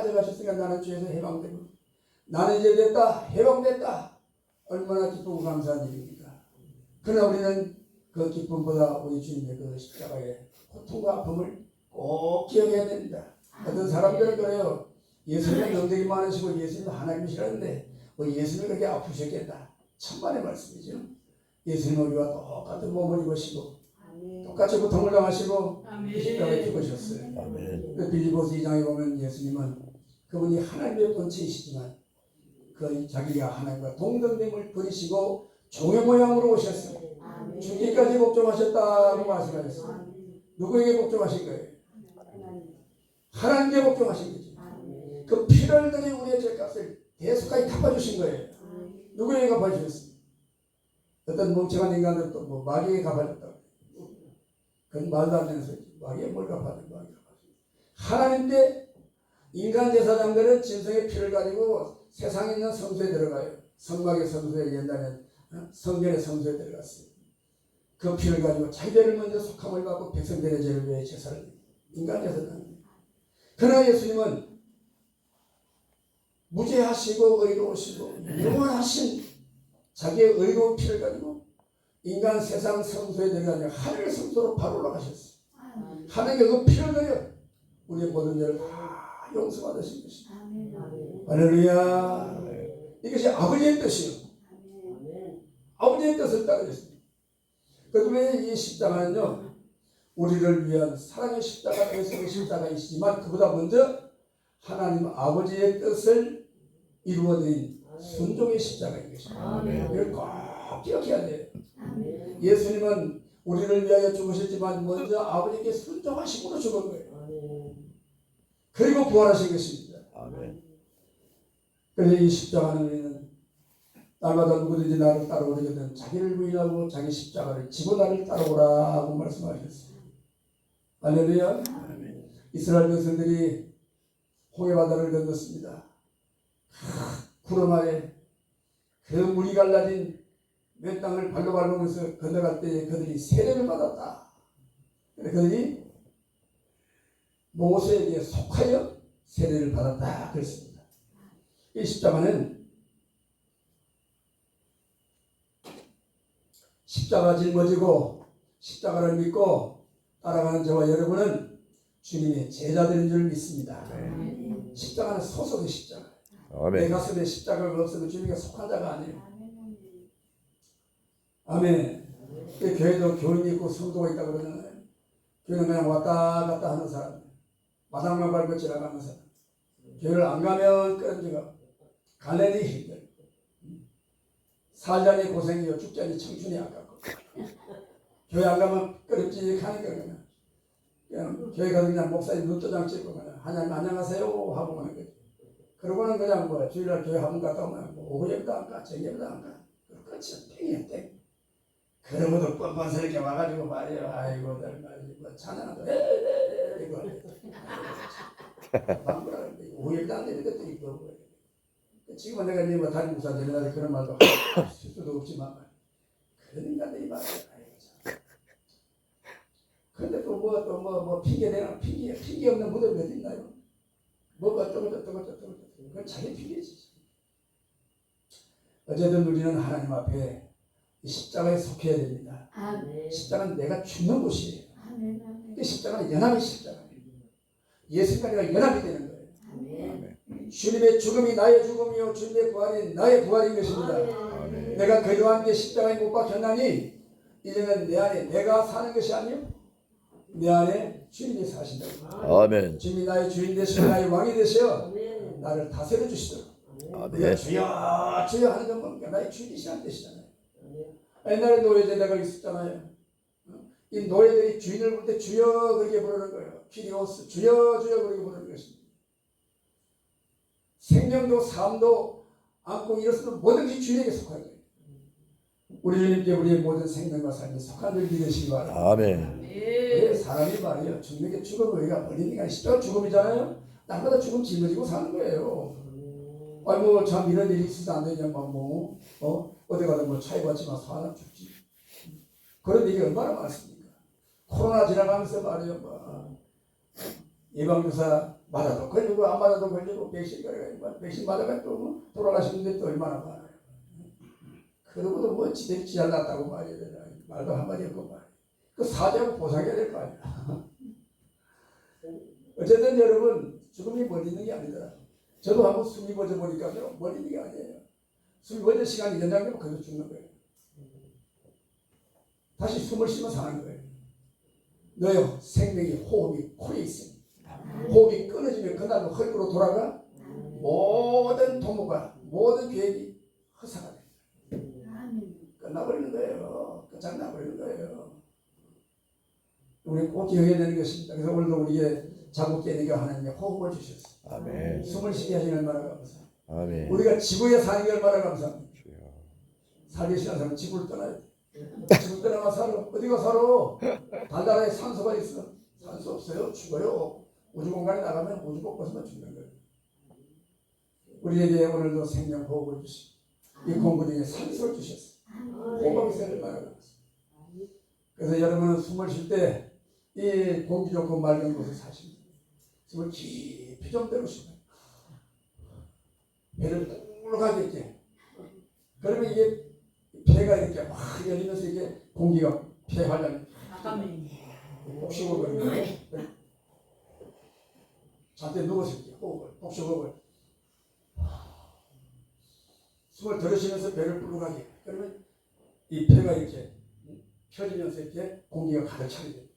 가져가셨으니까 나는 죄에서 해방되고 나는 이제 됐다, 해방됐다. 얼마나 기쁘고 감사한 일입니까? 그러나 우리는 그 기쁨보다 우리 주님의 그 십자가의 고통과 아픔을 꼭 기억해야 됩니다. 어떤 사람들은 그래요. 예수님은 영적이 많으시고 예수님은 하나님이시라는데 예수님이 그렇게 아프셨겠다. 천만의 말씀이죠. 예수님은 우리와 똑같은 몸을 입으시고 똑같이 고통을 당하시고 십자가에 죽으셨어요. 빌립보서 2장에 보면 예수님은 그분이 하나님의 본체이시지만 그 자기가 하나님과 동등됨을 버리시고 종의 모양으로 오셨어요. 죽기까지 복종하셨다고 말씀하셨어요. 누구에게 복종하신 거예요? 하나님께 복종하신 거죠. 그 피를 들이 우리의 죄값을 대속하게 갚아주신 거예요. 누구에게 갚아주셨어요? 어떤 멍청한 인간들도 뭐 마귀에게 갚아줬다고. 그건 말도 안 되는 소리죠. 마귀에 뭘 갚아줘? 하나님께 인간 제사장들은 짐승의 피를 가지고 세상에 있는 성소에 들어가요. 성막의 성소에 옛날에는 성전의 성소에 들어갔어요. 그 피를 가지고 자기들을 먼저 속함을 받고 백성들의 죄를 위해 제사를 인간 제사장. 그러나 예수님은 무죄하시고 의로우시고 영원하신 자기의 의로운 피를 가지고 인간 세상 성소에 들어가냐 하늘 성소로 바로 올라가셨어요. 하나님께 그 피를 들여 우리의 모든 죄를 다 용서받으신 것입니다. 할렐루야. 이것이 아버지의 뜻이요. 아버지의 뜻을 따르셨습니다. 그런데 이 십자가는요 우리를 위한 사랑의 십자가, 예수의 십자가이시지만 그보다 먼저 하나님 아버지의 뜻을 이루어드린 순종의 십자가인 것입니다. 이걸 꼭 기억해야 돼요. 예수님은 우리를 위하여 죽으셨지만 먼저 아버지께 순종하심으로 죽은 거예요. 그리고 부활하신 것입니다. 그래서 이 십자가는 우리는 날마다 누구든지 나를 따라오려거든 자기를 부인하고 자기 십자가를 지고 나를 따라오라고 말씀하셨어요. 할렐루야. 이스라엘 백성들이 홍해바다를 건넜습니다. 구름 아래 그 물이 갈라진 몇 땅을 발로 밟으면서 건너갈 때 그들이 세례를 받았다. 그들이 모세에게 속하여 세례를 받았다 그랬습니다. 이 십자가는 십자가 짊어지고 십자가를 믿고 따라가는 저와 여러분은 주님의 제자들인 줄 믿습니다. 십자가는 소속의 십자가. 내 가슴에 십자가가 없으면 주님께 속한 자가 아니에요. 아멘. 교회도 교인이 있고 성도가 있다고 그러잖아요. 교회는 그냥 왔다 갔다 하는 사람, 마당만 밟고 지나가는 사람. 교회를 안 가면 끈지가 갈래니 힘들고 살자니 고생이요 죽자니 청춘이 아깝고 교회 안 가면 끄럽직하니까 그냥 교회 가서 그냥 목사님 눈도장 찍고 그냥 하나님 안녕하세요 하고 가는 거지. 그러고는 그냥 뭐 주일날 교회 한번 갔다 오면 뭐 오후에부터 안 가, 저녁에부터 안 가. 끝이 땡이야 땡. 그러고도 뻔뻔스럽게 와가지고 말이에요. 아이고들 말이지 뭐 찬양하도 이거 방구라는 거 오후에부터 안 되는 것들이 있고 지금은 내가 이제 뭐 다른 목사 되는 그런 말도 할 수도 없지만 그런 인간들이 말이야. 근데 또 뭐 핑계대나 핑계 없는 무덤이 어디 있나요? 뭐가 어쩌고 그건 자기 핑계지. 어쨌든 우리는 하나님 앞에 이 십자가에 속해야 됩니다. 십자가는 내가 죽는 곳이에요. 이 십자가는 연합의 십자가예요. 예수님과 내가 연합이 되는 거예요. 주님의 죽음이 나의 죽음이요 주님의 부활이 나의 부활인 것입니다. 내가 그리와 함께 십자가에 못 박혔나니 이제는 내 안에 내가 사는 것이 아니요 내 안에 주님이 사신다. 아멘. 주님이 나의 주인 되시고 나의 왕이 되시어 나를 다스려 주시도록. 내가 주여 주여 하는 건 뭡니까? 나의 주인이시라는 뜻이잖아요. 옛날에 노예제도가 있었잖아요. 이 노예들이 주인을 부를 때 주여 그렇게 부르는 거예요. 키리오스 주여 주여 그렇게 부르는 것입니다. 생명도 삶도 안고 일어서는 모든 것이 주인에게 속한 거예요. 우리 주님께 우리의 모든 생명과 삶이 속한 줄 믿으시기 바랍니다. 아멘. 사람이 말이에요. 죽는 게 죽음을 우리가 버리니까 십자가 죽음이잖아요. 남보다 죽음 짊어지고 사는 거예요. 아니 뭐 참 이런 일이 있어서 안 되냐 어디 가든 뭐 차에 받지만 사람 죽지. 그런 일이 얼마나 많습니까? 코로나 지나가면서 말이에요. 예방주사 맞아도 걸리고 안 맞아도 걸리고 백신 맞아가 또 돌아가시는데 또 얼마나 많아요. 그러고도 뭐 지들이 잘났다고 말이야. 말도 한마디 없고 말이야. 그 사죄하고 보상해야 될 거 아니야. 어쨌든 여러분 죽음이 멀리 있는 게 아니더라. 저도 한번 숨이 멎어 보니까 멀리 있는 게 아니에요. 숨이 멎을 시간이 연장되면 그래서 죽는 거예요. 다시 숨을 쉬면 사는 거예요. 너의 생명이 호흡이 코에 있으니 호흡이 끊어지면 그날로 헐크로 돌아가 모든 도모가 모든 계획이 허사가 됩니다. 끝나버리는 거예요. 끝장나버리는 거예요. 우리 꼭 기억해야 되는 것입니다. 그래서 오늘도 우리에게 자고 깨니까 하나님이 호흡을 주셨어요. 아멘. 숨을 쉬게 하시니 얼마나 감사해요. 아멘. 우리가 지구에 사는 게 얼마나 감사합니다. 살기 싫은 사람은 지구를 떠나야 돼. 지구를 떠나면 살아. 어디가 살아? 달나라에 산소가 있어. 산소 없어요. 죽어요. 우주공간에 나가면 우주 곳곳에만 죽는 거예요. 우리에게 오늘도 생명 호흡을 주시고 이 공부 중에 산소를 주셨어요. 호흡이 있어야 얼마나 감사해요. 그래서 여러분은 숨을 쉴 때 이 공기 좋고 맑은 곳에 사십니다. 숨을 깊이 좀 내쉬고 배를 뚫어가게 있게. 그러면 이게 폐가 이렇게 확 열리면서 이게 공기가 폐 활량이 복식호흡을 거예요. 잠때 누워서 이렇게 호흡을 복식호흡을 숨을 들이쉬면서 배를 불러가게. 그러면 이 폐가 이렇게 펴지면서 이렇게 공기가 가득 차게 됩니다.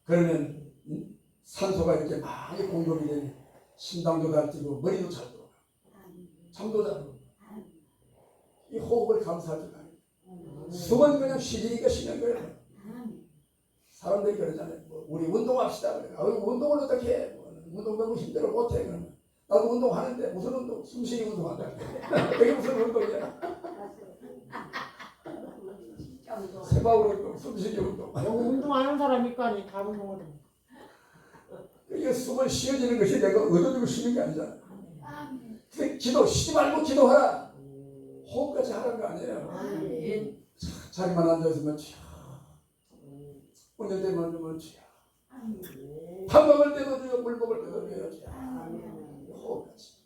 그러면 산소가 이렇게 많이 공급이 되면 심장도 잘 뛰고 머리도 잘 돌아가. 잠도 잘 오고. 이 호흡을 감사할 줄 알아요. 숨은 그냥 쉬니까 쉬는 거예요. 사람들이 그러잖아요. 뭐 우리 운동합시다. 그래. 운동을 어떻게 해? 운동 너무 힘들어 못해. 그러면 나도 운동하는데 무슨 운동? 숨쉬기 운동한다. 그게 무슨 운동이야? 세마을 운동, 숨쉬기 운동. 운동하는 사람이니까 다 운동을 해. 이게 숨을 쉬어지는 것이 내가 얻어주고 쉬는 게 아니잖아. 근데 기도, 쉬지 말고 기도하라. 호흡같이 하라는 거 아니에요. 자리만 앉아있으면 쉬어. 운전대만 주면 쉬어. 밥 먹을 때도 주여, 물 먹을 때도 주여. 호흡같이.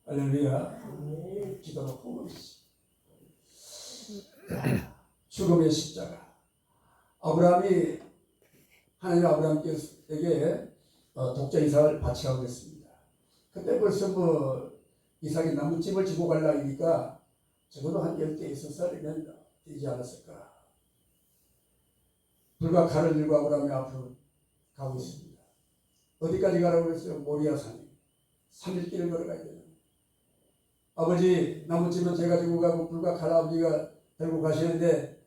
할렐루야. 기도는 호흡이지. 죽음의 십자가. 아브라함이 하나님 아브라함에게 독자 이삭을 바치라고 했습니다. 그때 벌써 뭐 이삭이 나무집을 지고 갈 나이니까 적어도 한 10대 6살이면 되지 않았을까. 불과 칼을 들고 아브라함이 앞으로 가고 있습니다. 어디까지 가라고 그랬어요? 모리아산에 3일 길을 걸어가야 돼요. 아버지 나무집은 제가 지고 가고 불과 칼 아버지가 들고 가시는데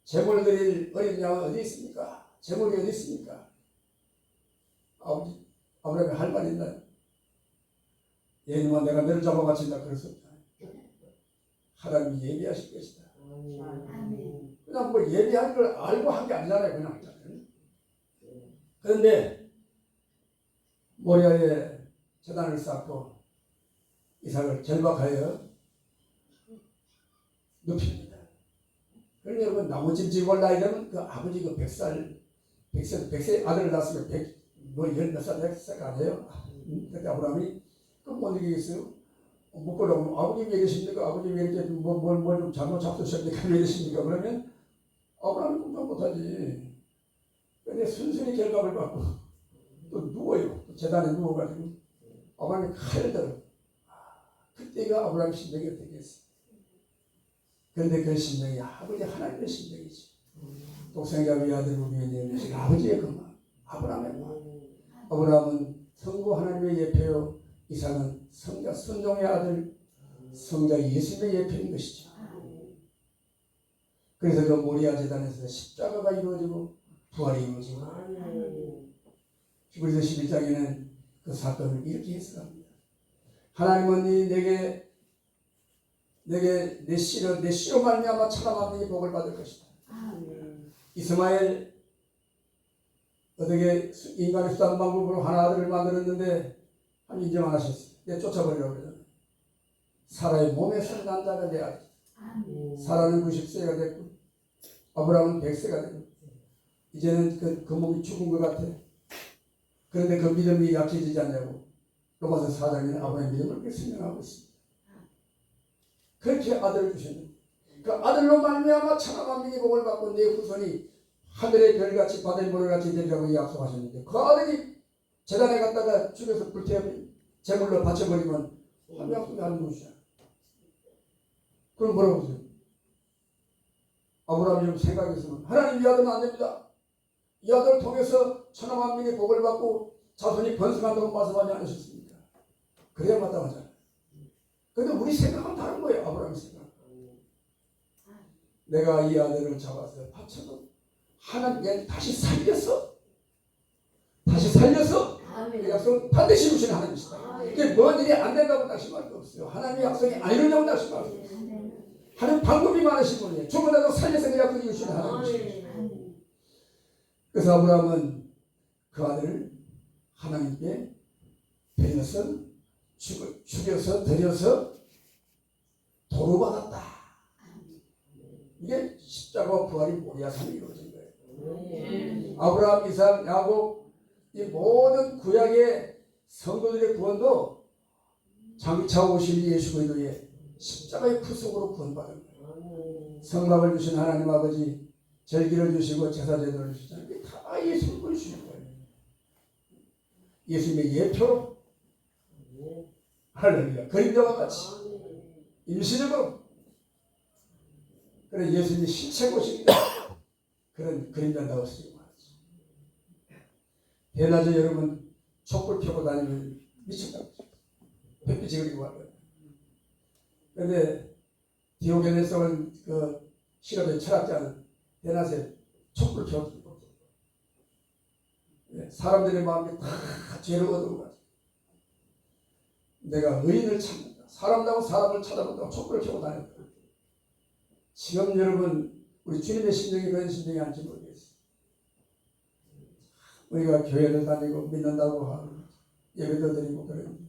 제물 드릴 어린 양은 어디 있습니까? 제물이 어디 있습니까? 아버지, 아브라함이 할 말이 있나요? 얘는만 내가 너를 잡아바친다 그럴 수 없다. 하나님이 예비하실 것이다. 그냥 뭐 예비하는 걸 알고 한 게 아니잖아요. 그냥. 그런데 모리아에 제단을 쌓고 이삭을 결박하여 눕힙니다. 그러니 여러분 나무집 지고 올 나이 되면 그 아버지 그 100세 아들을 낳았으면 10몇 살 100살 아니에요? 그때 아브라함이 못 이기겠어요? 묻고라고 아버님 왜 이러십니까? 아버님 왜 이렇게 뭘 좀 잘못 잡수셨니까? 왜 이러십니까? 그러면 아브라함이 꿈도 못하지. 근데 순순히 결박을 받고 또 누워요. 재단에 누워가지고 아브라함이 칼을 들어. 그때가 아브라함 심정이 어떻겠어? 그런데 그 심정이 아버지 하나님의 심정이지. 독생자의 아들 우리의 내면이 아버지의 그 마음, 아브라함의 마음. 아브라함은 성부 하나님의 예표요, 이삭은 성자 순종의 아들, 성자 예수님의 예표인 것이죠. 그래서 그 모리아 제단에서 십자가가 이루어지고 부활이 이루어지고 히브리서 11장에는 그 사건을 이렇게 해석합니다. 하나님은 내게 내 씨로 말미암아 살아남는 복을 받을 것이다. 이스마엘 어떻게 인간의 수단 방법으로 하나 아들을 만들었는데 한 인정 안 하셨어요. 내 쫓아버리라고 그러잖아요. 사라의 몸에서 난 자가 내 아들. 사라는 90세가 됐고 아브라함은 100세가 되고 이제는 그 몸이 죽은 것 같아. 그런데 그 믿음이 약해지지 않냐고 로마서 4장에는 아브라함의 믿음을 그렇게 설명하고 있습니다. 그렇게 아들을 주셨는데 그 아들로 말미암아 천하 만민이 복을 받고 내 후손이 하늘의 별같이 바다의 모래같이 되리라고 약속하셨는데 그 아들이 제단에 갔다가 죽여서 불태워 제물로 바쳐버리면 한 약속이 아닌 것이야. 그럼 뭐라고 하세요? 아브라함이 좀 생각했으면 하나님 이 아들은 안 됩니다. 이 아들을 통해서 천하 만민이 복을 받고 자손이 번성한다고 말씀하지 않으셨습니까? 그래야 마땅하잖아요. 그런데 우리 생각은 다른 거예요. 아브라함의 생각. 내가 이 아들을 잡아서 바쳐도 하나님 다시 살려서 그 약속은 반드시 이루시는 하나님이시다. 이게 뭔 일이 안 된다고 낙심할 거 없어요. 하나님의 약속이 안 이루냐고 낙심할 거 없어요. 하나님 방법이 많으신 분이에요. 죽어나도 살려서 그 약속을 이루시는 하나님이시죠. 그래서 아브라함은 그 아들을 하나님께 배려서 죽여서 드려서 도로받았다. 이게 십자가와 부활이 모리아산에 이루어진 거예요. 아브라함, 이삭, 야곱 이 모든 구약의 성도들의 구원도 장차 오실 예수 그리스도의 십자가의 구속으로 구원받은 거예요. 성막을 주신 하나님 아버지 절기를 주시고 제사제도를 주시잖아요. 이게 다 예수님을 주시는 거예요. 예수님의 예표로 할렐루야 그림자와 같이 임시적으로 그런 예수님의 실체 모습이다. 그런 그림자가 없으시고 말이죠. 대낮에 여러분 촛불 켜고 다니면 미친다고 햇빛이 그리고 와요. 그런데 디오게네스는 그 실험의 철학자는 대낮에 촛불 켜고 사람들의 마음이 다 죄를 얻어가지고 내가 의인을 찾는다. 사람다고 사람을 찾아본다고 촛불을 켜고 다녔다. 지금 여러분 우리 주님의 심정이 그런 심정이 아닌지 모르겠어요. 우리가 교회를 다니고 믿는다고 하고 예배도 드리고 그러는데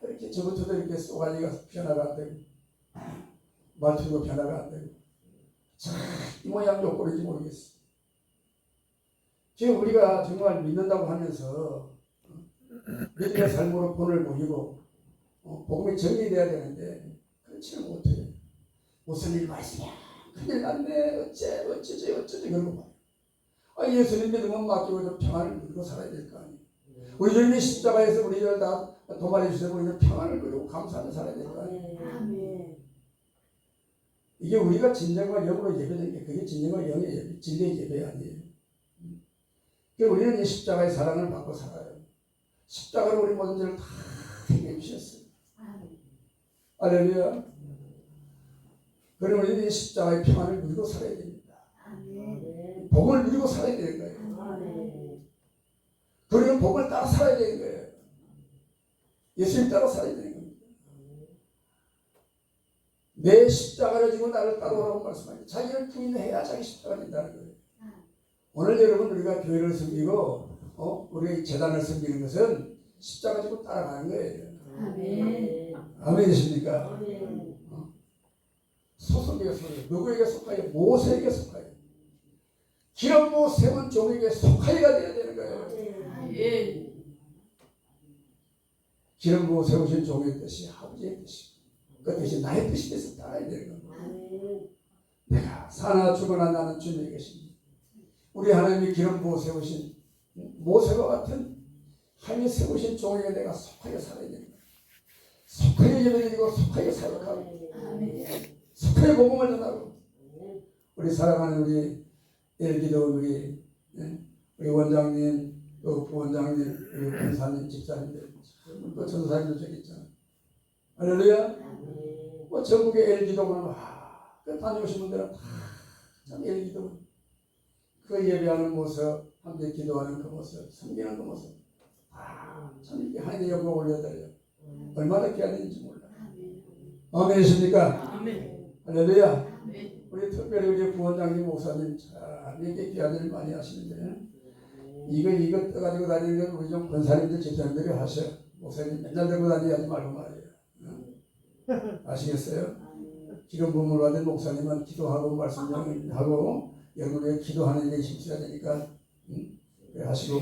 그렇게 저부터도 이렇게 쏘가지가 변화가 안 되고 말투도 변화가 안 되고 참 이 모양 욕구인지 모르겠어요. 지금 우리가 정말 믿는다고 하면서 믿음의 삶으로 본을 보이고 복음이 정리돼야 되는데 그렇지는 못해요. 무슨 일 말씀이야 큰일 났네 어쩌지 그런 거 봐요. 예수님 믿으면 맡기고 좀 평안을 누리고 살아야 될 거 아니에요. 우리 주님이 십자가에서 우리를 다 도말해 주셔서 우리는 평안을 누리고 감사하며 살아야 될 거 아니에요. 이게 우리가 진정과 영으로 예배되는 게 그게 진정과 영의 예배, 진리의 예배 아니에요. 그러니까 우리는 이 십자가의 사랑을 받고 살아요. 십자가로 우리 모든 죄를 다 해결해 주셨어요. 할렐루야. 그러면 우리는 이 십자가의 평안을 누리고 살아야 됩니다. 복을 누리고 살아야 되는 거예요. 그러면 복을 따라 살아야 되는 거예요. 예수님 따라 살아야 되는 겁니다. 내 십자가를 지고 나를 따라오라고 말씀합니다. 자기를 부인해야 자기 십자가를 진다는 거예요. 오늘 여러분 우리가 교회를 섬기고 우리 재단을 섬기는 것은 십자가 지고 따라가는 거예요. 아멘이십니까? 소속에게 속하여 누구에게 속하여 모세에게 속하여 기름 부어 세운 종에게 속하여가 되어야 되는 거예요. 기름 부어 세우신 종의 뜻이 아버지의 뜻이고 그 뜻이 나의 뜻이 돼서 따라야 되는 겁니다. 내가 사나 죽으나 나는 주님의 것입니다. 우리 하나님이 기름 부어 세우신 모세와 같은 하나님이 세우신 종에게 내가 속하여 살아야 되는 거예요. 속하여 예배드리고 속하여 사역하고 속하여 복음을 전하고 우리 사랑하는 우리 일기도 우리 원장님 또 부원장님 우리 권사님 집사님들 또 전사님들 저기 있잖아요. 할렐루야. 전국의 엘기도는 그 다녀오신 분들은 참 엘기도 그 예배하는 모습 함께 기도하는 그 모습 섬기는 그 모습 참 이렇게 하나님의 영광을 올려드려요. 얼마나 귀한인지 몰라요. 아멘이십니까? 할렐루야. 우리 특별히 우리 부원장님 목사님 참 이렇게 귀한 일 많이 하시는데 이거 떠가지고 다니는 건 우리 좀 권사님들 집사님들이 하셔요. 목사님 맨날 들고 다니지 말고 말이에요. 아시겠어요? 기름 부음을 받은 목사님은 기도하고 말씀하고 여러분에게 기도하는 일에 힘써야 되니까 그래 하시고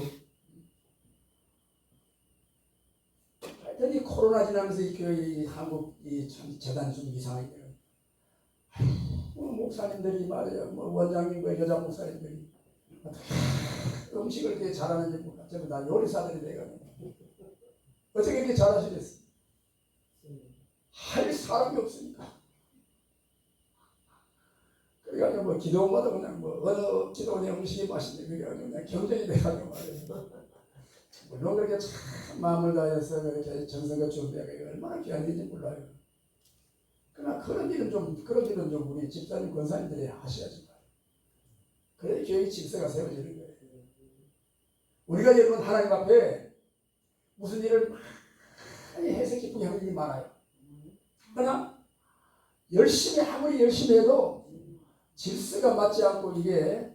하여튼 이 코로나 지나면서 이 교회 이 한국 이 참 재단이 좀 이상하게 돼요. 목사님들이 말이야, 뭐 원장님, 뭐 여자 목사님들이 음식을 이렇게 잘하는지 몰라. 전부 다 요리사들이 돼가지고 어떻게 이렇게 잘하시겠어? 할 사람이 없으니까. 그래가지고 뭐 기도원마다 그냥 뭐 어느 기도원의 음식이 맛있네. 그래가지고 그냥 경쟁이 돼가지고 말이야. 물론 그렇게 참 마음을 다해서 그렇게 정성껏 준비하기가 얼마나 귀한 일인지 몰라요. 그러나 그런 일은 좀 우리 집사님 권사님들이 하셔야지. 그래야 교회 질서가 세워지는 거예요. 우리가 여러분 하나님 앞에 무슨 일을 많이 해서 기쁘게 하는 일이 많아요. 그러나 아무리 열심히 해도 질서가 맞지 않고 이게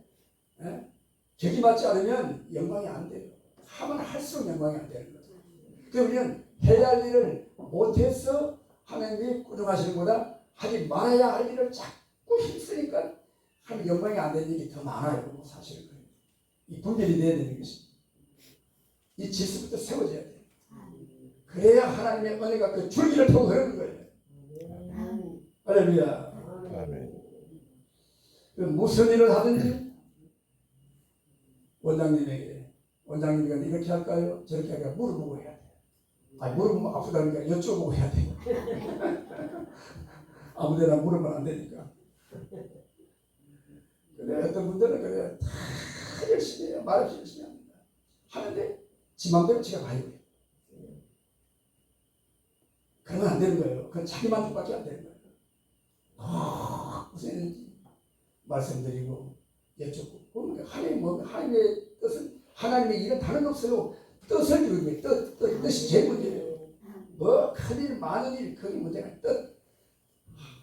격이 맞지 않으면 영광이 안 돼요. 하면 할수록 영광이 안 되는 거죠. 그래서 우리는 해야 할 일을 못해서 하나님이 꾸중하시는 것보다 하지 말아야 할 일을 자꾸 힘쓰니까 하면 영광이 안 되는 일이 더 많아요. 사실은 그래요. 이 분별이 돼야 되는 것입니다. 이 질서부터 세워져야 돼요. 그래야 하나님의 은혜가 그 줄기를 타고 흐르는 거예요. 할렐루야. 그 무슨 일을 하든지 원장님이 이렇게 할까요? 저렇게 할까요? 물어보고 해야 돼요. 아니 물어보면 아프다니까 여쭤보고 해야 돼요. 아무데나 물으면 안 되니까. 근데 어떤 분들은 그래 다 열심히 해요. 말없이 열심히 합니다. 하는데 지 맘대로 지가 가요. 그러면 안 되는 거예요. 그건 자기 만족밖에 안 되는 거예요. 무슨 일인지 말씀드리고 여쭙고 그러니까 하나님의 뜻은 하나님의 일은 다른 거 없어요. 뜻을 이루는 거예요. 뜻이 제일 문제예요. 뭐 큰일 많은 일 그게 문제가 뜻.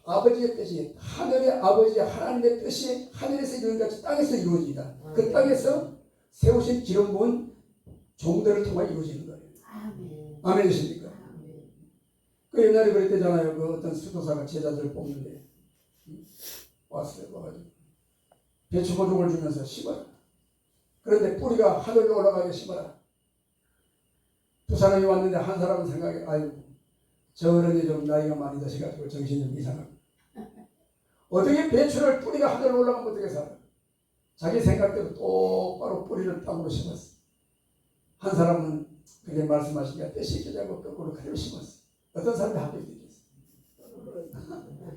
아버지의 뜻이 하늘의 아버지 하나님의 뜻이 하늘에서 이루는 같이 땅에서 이루어지다. 그 땅에서 세우신 기름 부은 종들을 통해 이루어지는 거예요. 아멘이십니까? 그 옛날에 그랬대잖아요. 그 어떤 수도사가 제자들을 뽑는데 왔어요. 와가지고 배추 모종을 주면서 심어라. 그런데 뿌리가 하늘로 올라가게 심어라. 두 사람이 왔는데 한 사람은 생각해, 아이고 저 어른이 좀 나이가 많이 드셔가지고 정신이 좀 이상하고 어떻게 배추를 뿌리가 하늘로 올라가면 어떻게 살아? 자기 생각대로 똑바로 뿌리를 땅으로 심었어. 한 사람은 그게 말씀하시기가 뜻이 있자고 거꾸로 그대로 심었어. 어떤 사람이 합격이 되겠어?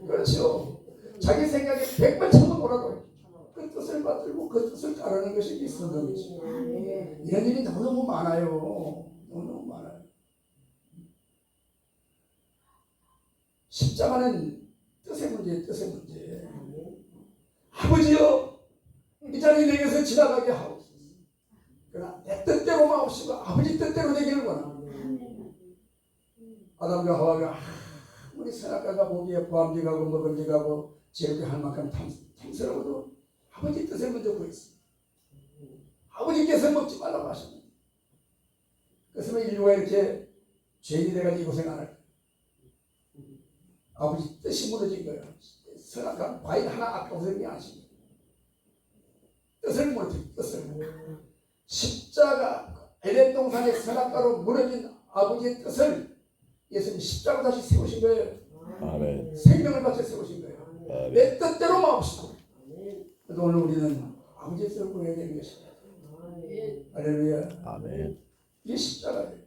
그렇죠. 자기 생각에 100번 쳐보더라도 그 뜻을 받들고 그 뜻을 따르는 것이 성경이지. 이런 일이 너무너무 많아요. 너무너무 많아요. 십자가는 뜻의 문제. 아버지여, 이 자리 내게서 지나가게 하옵소서. 그러나 내 뜻대로 마옵시고 아버지 뜻대로 되기를 원합니다. 아담과 하와가 아무리 선악과가 보기에 보암직하고 먹음직하고 지혜롭게 할 만큼 탐스러워도 아버지 뜻을 먼저 구했습니다. 아버지께서 먹지 말라고 하셨습니다. 그래서 인류가 이렇게 죄인이 돼가지고 고생 안 할까요? 아버지 뜻이 무너진 거예요. 선악과 과일 하나 아까워서 그냥 하신 거예요. 뜻을 무너진 뜻을. 십자가 에덴 동산의 선악과로 무너진 아버지의 뜻을 예수님이 십자가 다시 세우신 거예요. 아멘. 생명을 바쳐 세우신 거예요. 아멘. 내 뜻대로 마옵시고. 그래서 오늘 우리는 아버지의 뜻을 구해야 되는 것입니다. 할렐루야. 아멘. 이 십자가예요.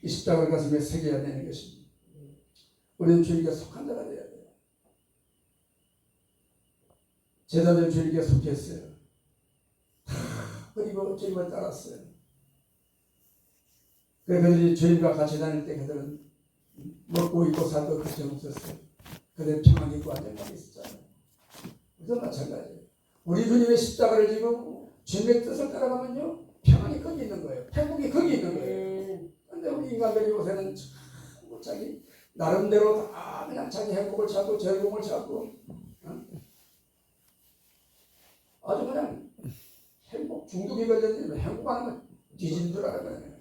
이 십자가를 가슴에 새겨야 되는 것입니다. 우리는 주님께 속한 자가 되어야 돼요. 제자들 주님께 속했어요. 다 그리고 주님을 따랐어요. 그래서 그들이 주님과 같이 다닐 때 그들은 먹고 입고 살도 걱정 없었어요. 그들은 평안이 있고 안정감이 있었잖아요. 우리도 마찬가지예요. 우리 주님의 십자가를 지고 주님의 뜻을 따라가면요 평안이 거기 있는 거예요. 행복이 거기 있는 거예요. 그런데 우리 인간들이 요새는 참 자기 나름대로 다 그냥 자기 행복을 찾고 즐거움을 찾고 아주 그냥 행복 중독이 걸렸는데 행복 안 하면 뒤지는 줄 알아요.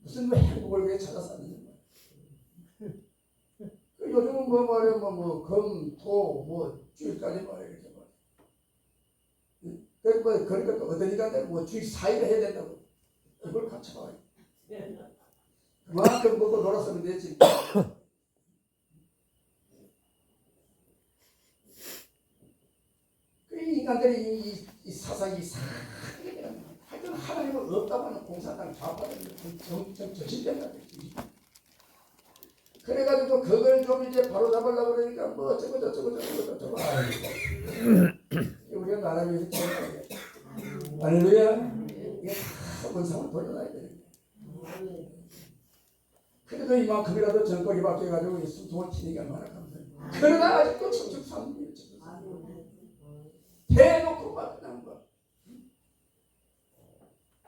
무슨 뭐 행복을 위해 찾아서 하는 거야. 요즘은 뭐 말이야 금, 토, 뭐 주일까지 말이야 이렇게 말이야. 그러니까 또 어떤 인간들 뭐 주일 4일 해야 된다고 이걸 갖춰봐요. 그만큼 먹고 놀았으면 됐지. 그 인간들이 이 사상이 이상하게 되는 거야. 하여튼 하나님은 없다고 하는 공산당 좌파들은 점점 저질된다. 그래가지고 그걸 좀 이제 바로 잡으려고 그러니까 뭐 어쩌고 저쩌고 우리가 나라를 위해서 기도해야 돼. 할렐루야. 이게 다 원상을 돌려놔야 되는 거야. 그래도 이만큼이라도 정권이 바뀌어가지고 이 숨통을 튀니까 얼마나 감사해요. 그러나 아직도 청축산입니다. 대놓고 막 그냥 뭐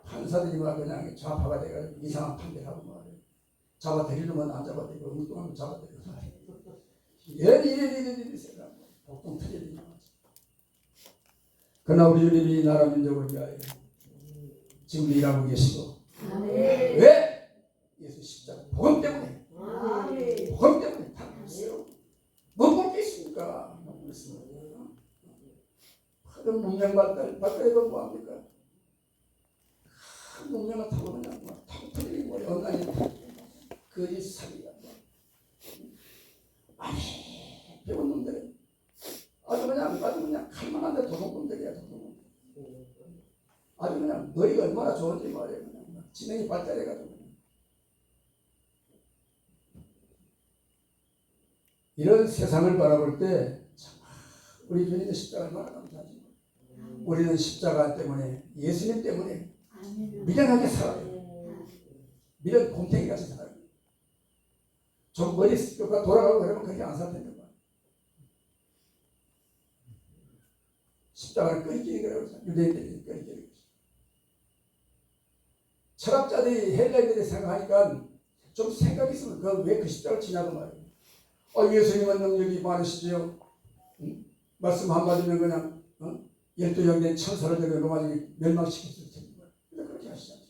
판사들이 막 그냥 좌파가 돼가지고 이상한 판결하고 말이에요. 잡아들이려면 안 잡아들이고 엉뚱하면 잡아들이고 이리 생각 보통 틀리지. 그러나 우리 주님이 나라 민족을 위하여 지금 일하고 계시고 왜? 예수 십자가 복음 때문에 복음 때문에 다 그랬어요. 뭐 볼 게 있습니까? 그런 문명 발달해도 뭐합니까? 큰 문명을 타고 그냥 막 타고 틀리는 거예요. 언간이 거짓 사기가 아니 배운 놈들은 아주 그냥 칼만한데 도둑놈들이야. 도둑놈들. 아주 그냥 머리가 얼마나 좋은지 말이에요. 그냥 지능이 발달해가지고 이런 세상을 바라볼 때 참, 우리 주님의 십자가 얼마나 감사하지. 우리는 십자가 때문에 예수님 때문에 미련하게 살아요. 미련 곰탱이같이 살아요. 좀 머리가 돌아가고 그러면 그렇게 안 살 텐데 십자가를 끄리끼리 그러고 유대인들이 끄리끼리 철학자들이 헬라인들이 생각하니까 좀 생각이 있으면 왜 그 십자가를 지냐고 말이에요. 예수님은 능력이 많으시지요. 말씀 한마디면 그냥 12영된 천사를 데려 로마지 멸망시켰을 텐데 근데 그렇게 하시지 않죠.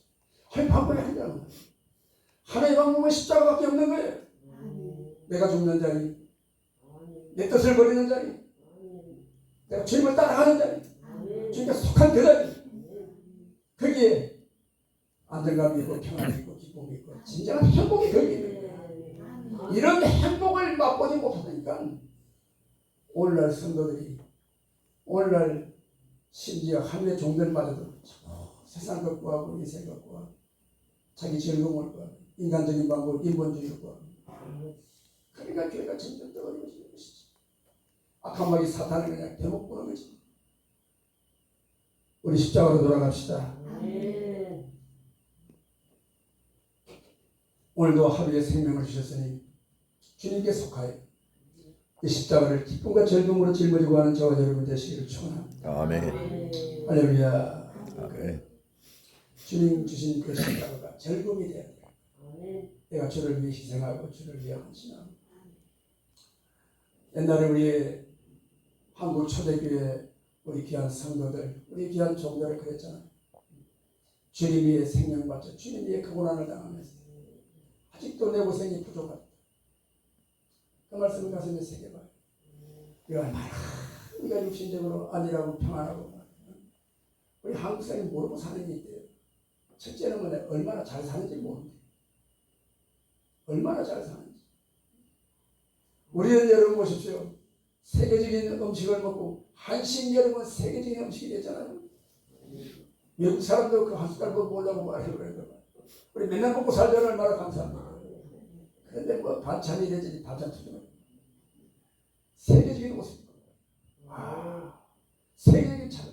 하나님 방법이 아니라는 거예요. 하나님의 방법은 십자가밖에 없는 거예요. 내가 죽는 자리, 내 뜻을 버리는 자리, 내가 주님을 따라가는 자리, 주님께 속한 그 자리, 거기에 안정감이 있고 평안이 있고 기쁨이 있고 진정한 행복이 거기에 있는 거예요. 이런 행복을 맛보지 못하니까 오늘날 성도들이 오늘날 심지어 하늘의 종들마저도 세상 것 구하고 인생 것 구하고 자기 즐거움을 구하고 인간적인 방법 인본주의를 구하고 그러니까 교회가 점점 떨어지는 것이지. 악한 마귀 사탄을 그냥 대목 보는 거지. 우리 십자가로 돌아갑시다. 오늘도 하루의 생명을 주셨으니 주님께 속하여 이 십자가를 기쁨과 즐거움으로 짊어지고 하는 저와 여러분 되시기를 축원합니다. 아멘. 할렐루야. 아멘. 주님 주신 그 십자가가 즐거움이 되어야 돼요. 내가 주를 위해 희생하고 주를 위해 헌신하고. 옛날에 우리 한국 초대교회 우리 귀한 성도들 우리 귀한 종들을 그랬잖아요. 주님 위해 생명 바쳐 주님 위해 그 고난을 당하면서 아직도 내 고생이 부족하다. 그 말씀을 가슴에 새겨봐요. 이거 얼마나 우리가 육신적으로 안일하고 평안하고 우리 한국 사람이 모르고 사는 게 있대요. 첫째는 뭐냐 얼마나 잘 사는지 모른대. 얼마나 잘 사는지. 우리는 여러분 보십시오. 세계적인 음식을 먹고 한식 여러분 세계적인 음식이 됐잖아요. 외국 사람도 그 한 숟갈 먹으려고 말해요. 우리 맨날 먹고 살자는 얼마나 감사합니다. 그런데 뭐 반찬이 되지 반찬 투정. 세계적인 모습. 세계적인 차례.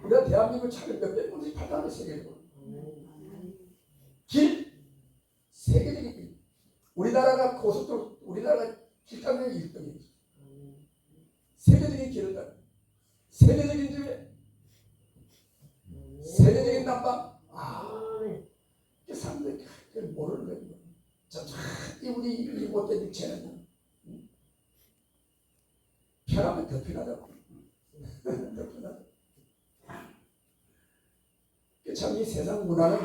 우리가 대한민국 차를 몇백 번씩 팔다는 세계적으로. 길 세계적인 길. 우리나라가 고속도로 우리나라가 길가면 1등이에요. 세계적인 길을 가. 세계적인 집에 세계적인 난방. 그 사람들이 그걸 모르는 거예요. 이 우리 못된 육체는 편하면 더 편하다고. 더 편하다. 참 이 세상 문화는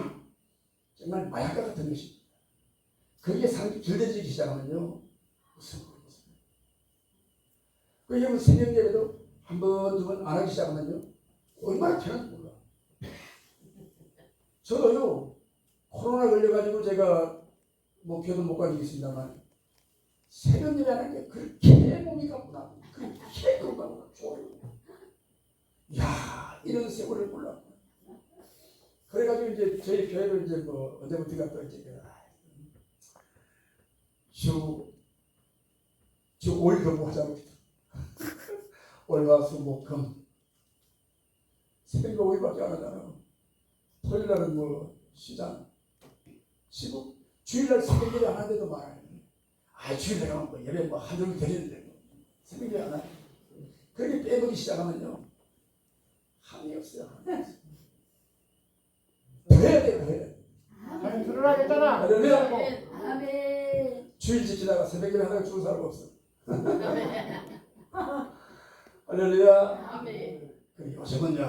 정말 마약과 같은 것입니다. 거기에 사람이 길들이기 시작하면요. 무슨 모르겠어요. 그 여러분 새벽 예배도 한 번, 두 번 안 하기 시작하면요. 얼마나 편한지 몰라. 저도요. 코로나 걸려가지고 제가 교도 못 가지겠습니다만 새벽 예배하는 게 그렇게 몸이 가구나, 그렇게 건강하고 좋아요. 야, 이런 세월을 몰랐구나. 그래가지고 이제 저희 교회로 이제 언제부터가 또 이제 주 5일 근무하자고 월화수목금 새벽 5일밖에 안 하잖아. 토요일날은 시장 쉬고 주일날 새벽 예배 안 하는데도 말아요. 주일날 가면 예배 한정이 되는데 새벽 예배 안 하네. 그렇게 빼먹기 시작하면요 한이 없어요. 더 해야 돼요. 더 해야 돼. 아니 들어라겠잖아. 아멘. 주일 지키다가 새벽 예배 하다가 죽은 사람 없어. 할렐루야. 아멘. 요즘은요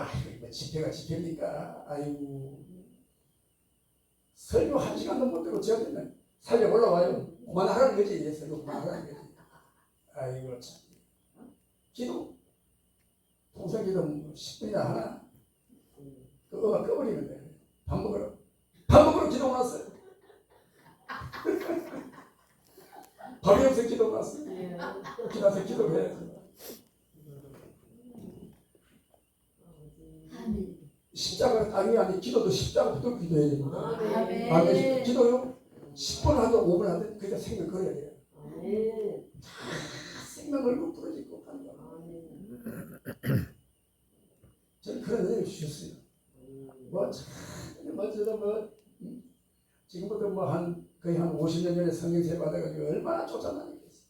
집회가 집회니까 아이고 설교 1시간도 못 듣고 저한테는 살려 올라와요. 그만하라는 거지. 설교 그만하라는 거지. 아이고 참. 기도 통성기도 10분이나 하나 그 음악 꺼버리면 돼. 반복으로 기도 나왔어요. 밥이 없어 기도 나왔어요. 기도해서 기도해야지. 십자가 아니 기도도 십자가 붙들고 기도해야 됩니다. 아멘. 기도요 10분 하든 5분 하든 그냥 생명 걸어야 돼요. 생명 걸고 부러지고 가는 거야. 저는 그런 은혜를 주셨어요. 지금부터 거의 한 50년 전에 성경세 받아가지고 얼마나 쫓아다니겠어.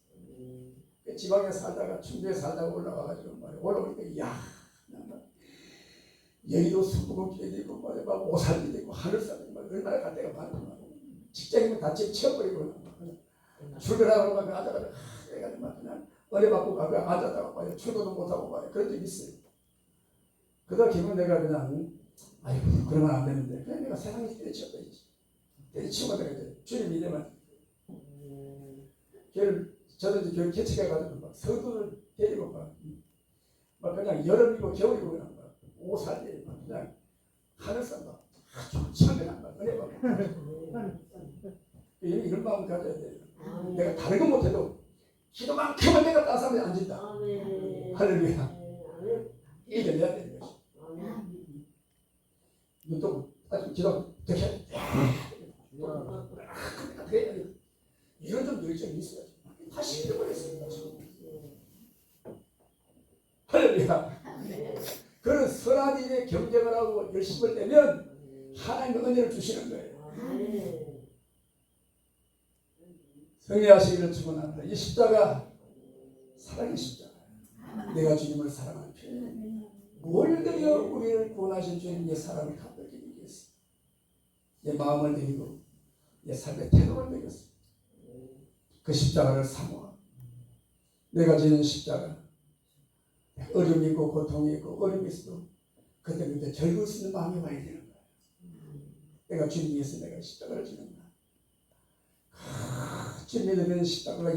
지방에 살다가 충주에 살다가 올라가가지고 올라오니까 여의도 수부고기에 있고 막 오살이 되고 하늘산이 막 얼마나 갈 데가 많구나. 직장이면 다 채워버리고 출근하고 막 앉아가지고 해가지고 막 그냥 은혜 받고 가고 앉았다가 봐요. 출근도 못하고 봐요. 그런 적이 있어요. 그러다 기분 내가 그냥 아이고 그러면 안 되는데 그냥 내가 세상에 때려치워버리지. 때려치우면 내가 이제 주님 이래만 저는 이제 교회 개척해가지고 막 서두를 데리고 막 그냥 여름이고 겨울이고 그냥 막 오살이 막 그냥 하늘산 막 좋지 그냥 막 은혜 받고 이런 마음 가져야 돼요. 내가 다른 거 못해도 기도만큼은 내가 딴 사람이 앉는다. 할렐루야. 이겨내야 되는 거지. 눈도 아주 기도 되게 이런 좀 열정이 있어야지. 다시 잃어버렸습니다. 할렐루야. 그런 선한 일에 경쟁을 하고 열심을 내면 하나님의 은혜를 주시는 거예요. 승리하시기를 축원합니다. 이 십자가 사랑의 십자가. 내가 주님을 사랑하는 표현. 뭘 드려 우리를 구원하신 주님의 사랑을 갚아주기 위해서 내 마음을 드리고 내 삶의 태도를 드렸습니다. 그 십자가를 사모하고 내가 지는 십자가 어려움이 있고 고통이 있고 어려움이 있어도 그때 즐거울 수 있는 마음이 와야 되는 거야. 내가 주님 위해서 내가 십자가를 지는다. 주님이 되는 십자가가